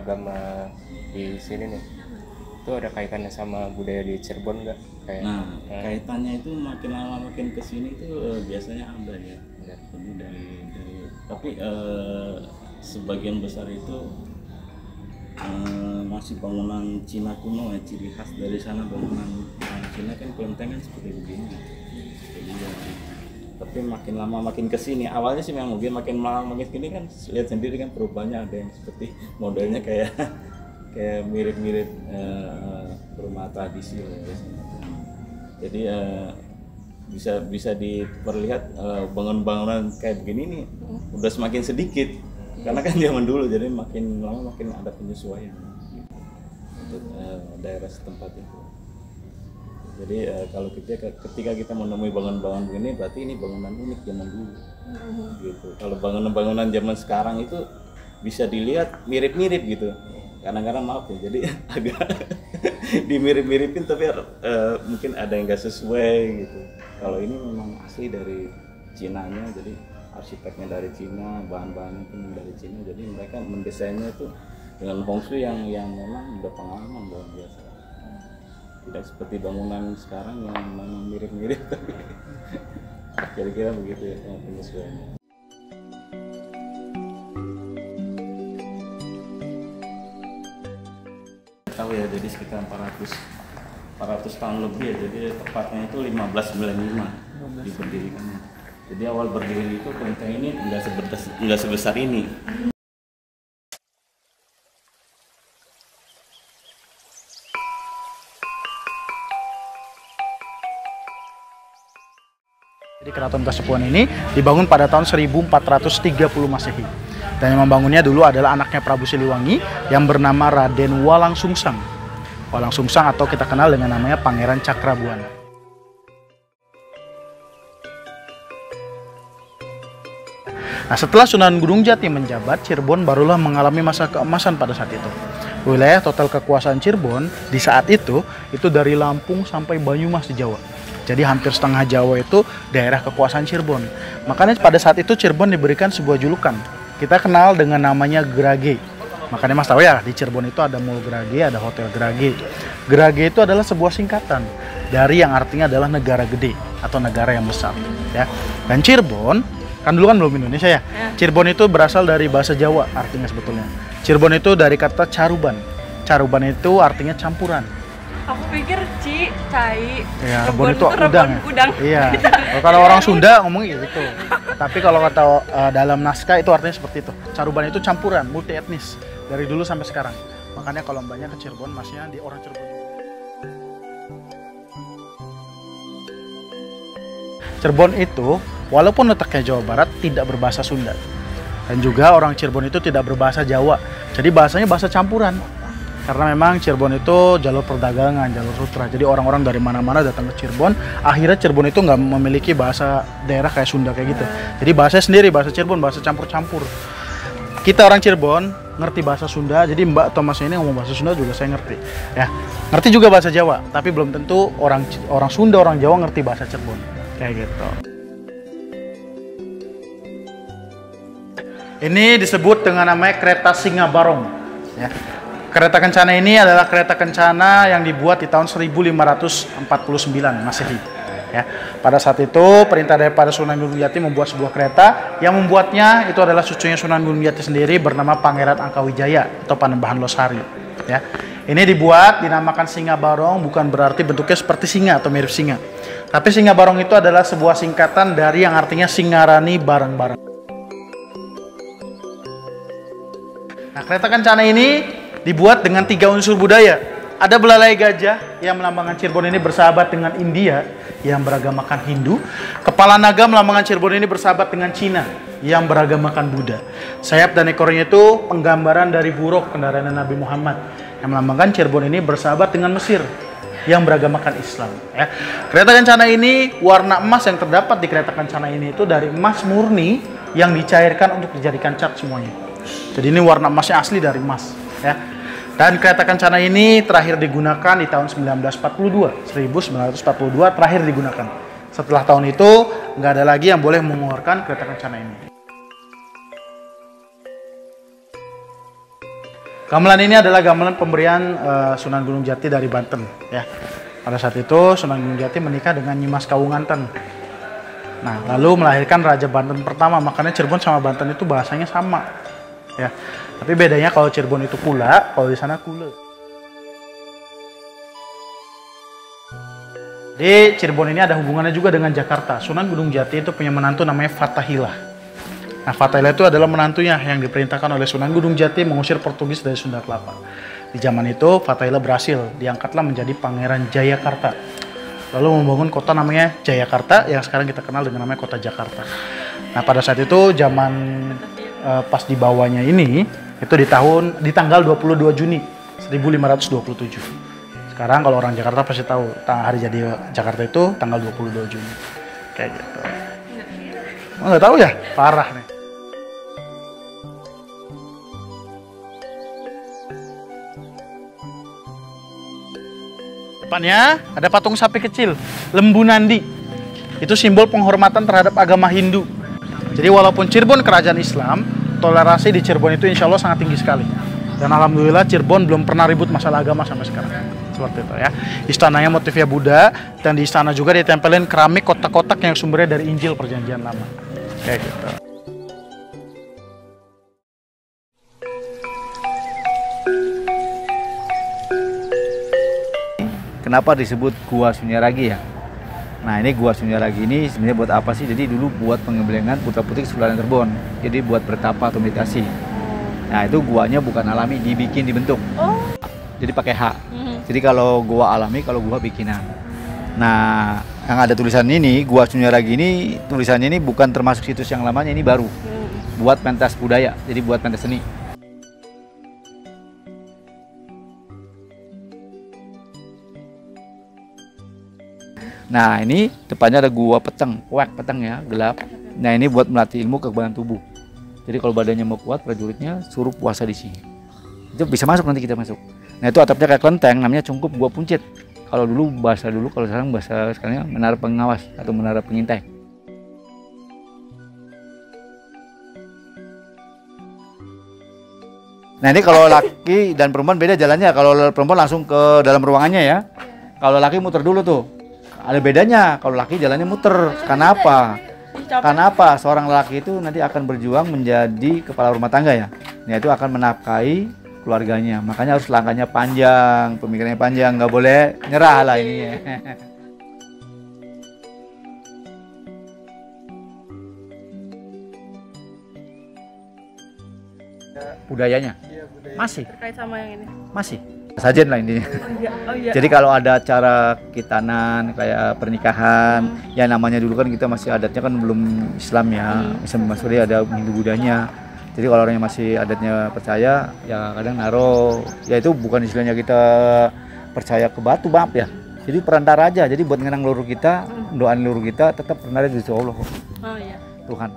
agama di sini nih, itu ada kaitannya sama budaya di Cirebon nggak? Kaitannya itu makin lama makin kesini itu biasanya ada ya. Jadi dari tapi sebagian besar itu masih bangunan Cina kuno ya, ciri khas dari sana bangunan Cina kan kelenteng kan seperti begini. Jadi tapi makin lama makin kesini, awalnya sih memang makin lama makin kesini kan lihat sendiri kan perubahannya, ada yang seperti modelnya kayak mirip-mirip rumah tradisi lah biasanya. Jadi bisa diperlihat bangunan-bangunan kayak begini nih udah semakin sedikit karena kan zaman dulu, jadi makin lama makin ada penyesuaian untuk daerah setempat itu. Jadi kalau ketika kita menemui bangunan-bangunan begini, berarti ini bangunan unik zaman dulu. Gitu. Kalau bangunan-bangunan zaman sekarang itu bisa dilihat mirip-mirip gitu. Kadang-kadang maaf ya, jadi agak dimirip-miripin tapi mungkin ada yang nggak sesuai gitu. Kalau ini memang asli dari Cinanya, jadi arsiteknya dari Cina, bahan-bahannya pun dari Cina. Jadi mereka mendesainnya itu dengan feng shui yang memang udah pengalaman luar biasa. Tidak seperti bangunan sekarang yang memang mirip-mirip tapi kira-kira begitu ya penyesuaiannya. Tahu ya, jadi sekitar 400 tahun lebih ya, jadi tepatnya itu 1595 diberdirikannya. Jadi awal berdiri itu kelenteng ini nggak sebesar ini. Jadi Keraton Kasepuhan ini dibangun pada tahun 1430 Masehi. Dan yang membangunnya dulu adalah anaknya Prabu Siliwangi yang bernama Raden Walang Sungsang. Walang Sungsang atau kita kenal dengan namanya Pangeran Cakrabuana. Nah, setelah Sunan Gunung Jati menjabat, Cirebon barulah mengalami masa keemasan pada saat itu. Wilayah total kekuasaan Cirebon di saat itu dari Lampung sampai Banyumas di Jawa. Jadi hampir setengah Jawa itu daerah kekuasaan Cirebon. Makanya pada saat itu Cirebon diberikan sebuah julukan. Kita kenal dengan namanya Gerage. Makanya Mas tahu ya, di Cirebon itu ada Mall Gerage, ada Hotel Gerage. Gerage itu adalah sebuah singkatan dari yang artinya adalah negara gede atau negara yang besar. Ya. Dan Cirebon, kan dulu kan belum Indonesia ya. Cirebon itu berasal dari bahasa Jawa artinya sebetulnya. Cirebon itu dari kata caruban. Caruban itu artinya campuran. Aku pikir cai. Ya, rebon itu udang. Iya. Kalau orang Sunda ngomongnya gitu. Tapi kalau kata dalam naskah itu artinya seperti itu. Caruban itu campuran, multi etnis dari dulu sampai sekarang. Makanya kalau mbaknya ke Cirebon, masnya di orang Cirebon. Cirebon itu walaupun letaknya Jawa Barat tidak berbahasa Sunda. Dan juga orang Cirebon itu tidak berbahasa Jawa. Jadi bahasanya bahasa campuran. Karena memang Cirebon itu jalur perdagangan, jalur sutra. Jadi orang-orang dari mana-mana datang ke Cirebon. Akhirnya Cirebon itu nggak memiliki bahasa daerah kayak Sunda kayak gitu. Jadi bahasanya sendiri, bahasa Cirebon, bahasa campur-campur. Kita orang Cirebon ngerti bahasa Sunda. Jadi Mbak Thomas ini ngomong bahasa Sunda juga saya ngerti. Ya, ngerti juga bahasa Jawa. Tapi belum tentu orang Sunda, orang Jawa ngerti bahasa Cirebon. Kayak gitu. Ini disebut dengan namanya kereta Singa Barong. Ya. Kereta kencana ini adalah kereta kencana yang dibuat di tahun 1549 Masehi. Ya. Pada saat itu perintah daripada Sunan Gunung Jati membuat sebuah kereta yang membuatnya itu adalah cucunya Sunan Gunung Jati sendiri bernama Pangeran Angkawijaya atau Panembahan Losari. Ya. Ini dibuat dinamakan Singa Barong, bukan berarti bentuknya seperti singa atau mirip singa. Tapi Singa Barong itu adalah sebuah singkatan dari yang artinya Singarani bareng-bareng. Nah, kereta kencana ini dibuat dengan 3 unsur budaya. Ada belalai gajah yang melambangkan Cirebon ini bersahabat dengan India yang beragamakan Hindu. Kepala naga melambangkan Cirebon ini bersahabat dengan Cina yang beragamakan Buddha. Sayap dan ekornya itu penggambaran dari buruk kendaraan Nabi Muhammad yang melambangkan Cirebon ini bersahabat dengan Mesir yang beragamakan Islam. Ya. Kereta kencana ini warna emas yang terdapat di kereta kencana ini itu dari emas murni yang dicairkan untuk dijadikan cat semuanya. Jadi ini warna emasnya asli dari emas. Ya. Dan kereta kencana ini terakhir digunakan di tahun 1942 terakhir digunakan. Setelah tahun itu nggak ada lagi yang boleh mengeluarkan kereta kencana ini. Gamelan ini adalah gamelan pemberian Sunan Gunung Jati dari Banten ya. Pada saat itu Sunan Gunung Jati menikah dengan Nyimas Kawunganten. Nah, lalu melahirkan Raja Banten pertama, makanya Cirebon sama Banten itu bahasanya sama ya. Tapi bedanya kalau Cirebon itu pula, kalau di sana kule. Di Cirebon ini ada hubungannya juga dengan Jakarta. Sunan Gunung Jati itu punya menantu namanya Fathahilah. Nah, Fathahilah itu adalah menantunya yang diperintahkan oleh Sunan Gunung Jati mengusir Portugis dari Sunda Kelapa. Di zaman itu, Fathahilah berhasil, diangkatlah menjadi Pangeran Jayakarta. Lalu membangun kota namanya Jayakarta, yang sekarang kita kenal dengan namanya kota Jakarta. Nah, pada saat itu, zaman pas dibawanya ini, itu di tanggal 22 Juni 1527. Sekarang kalau orang Jakarta pasti tahu, hari jadi Jakarta itu tanggal 22 Juni. Kayak gitu. Oh, nggak tahu ya? Parah nih. Depannya ada patung sapi kecil, Lembu Nandi. Itu simbol penghormatan terhadap agama Hindu. Jadi walaupun Cirebon kerajaan Islam, toleransi di Cirebon itu insya Allah sangat tinggi sekali. Dan alhamdulillah Cirebon belum pernah ribut masalah agama sampai sekarang. Seperti itu ya. Istananya motifnya Buddha, dan di istana juga ditempelin keramik kotak-kotak yang sumbernya dari Injil Perjanjian Lama. Kayak gitu. Kenapa disebut Gua Sunyaragi ya? Nah, ini Gua Sunyaragi ini sebenarnya buat apa sih? Jadi dulu buat pengembelengan putra-putri Kesultanan Cirebon. Jadi buat bertapa atau meditasi. Nah, itu guanya bukan alami, dibikin dibentuk. Jadi pakai hak. Jadi kalau gua alami, kalau gua bikinan. Nah, yang ada tulisan ini, Gua Sunyaragi ini, tulisannya ini bukan termasuk situs yang lamanya, ini baru. Buat pentas budaya, jadi buat pentas seni. Nah, ini depannya ada gua peteng, kuek peteng ya, gelap. Nah, ini buat melatih ilmu kekebalan tubuh. Jadi kalau badannya mau kuat, prajuritnya suruh puasa di sini. Itu bisa masuk, nanti kita masuk. Nah, itu atapnya kayak kelenteng, namanya Cungkup Gua Puncit. Kalau dulu bahasa dulu, kalau sekarang bahasa sekarang menara pengawas atau menara pengintai. Nah, ini kalau laki dan perempuan beda jalannya. Kalau perempuan langsung ke dalam ruangannya ya. Kalau laki muter dulu tuh. Ada bedanya, kalau laki jalannya muter. Kenapa? Karena apa? Seorang laki itu nanti akan berjuang menjadi kepala rumah tangga ya. Nah, itu akan menafkahi keluarganya. Makanya harus langkahnya panjang, pemikirannya panjang, nggak boleh nyerah lah ini ya. Budayanya masih Terkait sama yang ini. masih sajen lah intinya. Oh iya. Jadi kalau ada acara kitanan kayak pernikahan, ya namanya dulu kan kita masih adatnya kan belum Islam ya, maksudnya ada Hindu Budanya. Jadi kalau orangnya masih adatnya percaya, ya kadang naro, ya itu bukan istilahnya kita percaya ke batu, maaf ya. Jadi perantara aja, jadi buat ngenang leluhur kita, doain leluhur kita, tetap perantara di Allah. Oh iya. Tuhan.